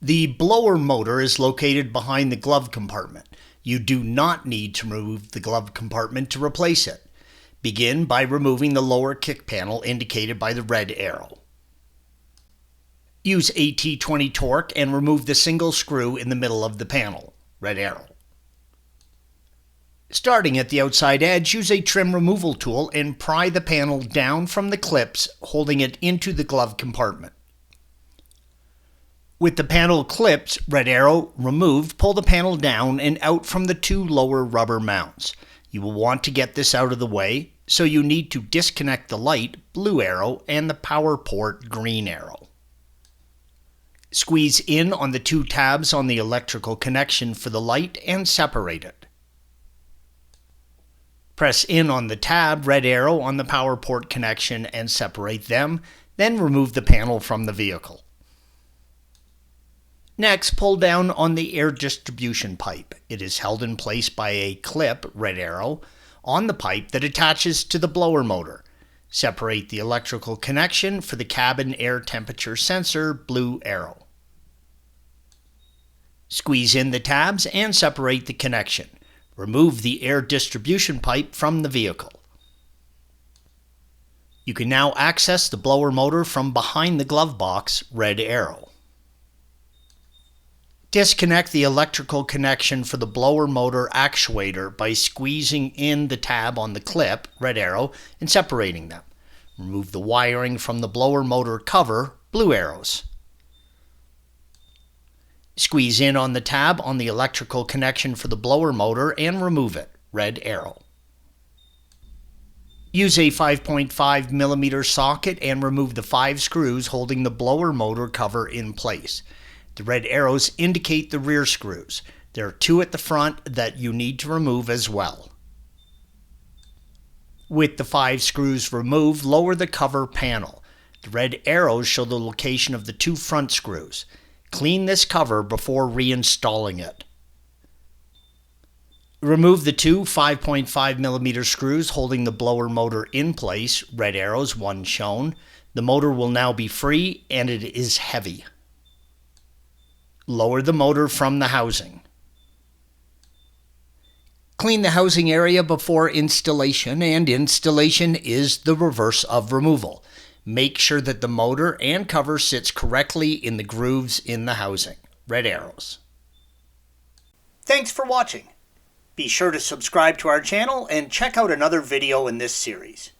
The blower motor is located behind the glove compartment. You do not need to remove the glove compartment to replace it. Begin by removing the lower kick panel indicated by the red arrow. Use a T20 Torx and remove the single screw in the middle of the panel, red arrow. Starting at the outside edge, use a trim removal tool and pry the panel down from the clips, holding it into the glove compartment. With the panel clips, red arrow, removed, pull the panel down and out from the two lower rubber mounts. You will want to get this out of the way, so you need to disconnect the light, blue arrow, and the power port, green arrow. Squeeze in on the two tabs on the electrical connection for the light and separate it. Press in on the tab, red arrow, on the power port connection and separate them, then remove the panel from the vehicle. Next, pull down on the air distribution pipe. It is held in place by a clip, red arrow, on the pipe that attaches to the blower motor. Separate the electrical connection for the cabin air temperature sensor, blue arrow. Squeeze in the tabs and separate the connection. Remove the air distribution pipe from the vehicle. You can now access the blower motor from behind the glove box, red arrow. Disconnect the electrical connection for the blower motor actuator by squeezing in the tab on the clip, red arrow, and separating them. Remove the wiring from the blower motor cover, blue arrows. Squeeze in on the tab on the electrical connection for the blower motor and remove it, red arrow. Use a 5.5mm socket and remove the 5 screws holding the blower motor cover in place. The red arrows indicate the rear screws. There are 2 at the front that you need to remove as well. With the 5 screws removed, lower the cover panel. The red arrows show the location of the 2 front screws. Clean this cover before reinstalling it. Remove the 2 5.5mm screws holding the blower motor in place, red arrows, 1 shown. The motor will now be free and it is heavy. Lower the motor from the housing. Clean the housing area before installation, and installation is the reverse of removal. Make sure that the motor and cover sits correctly in the grooves in the housing. Red arrows. Thanks for watching. Be sure to subscribe to our channel and check out another video in this series.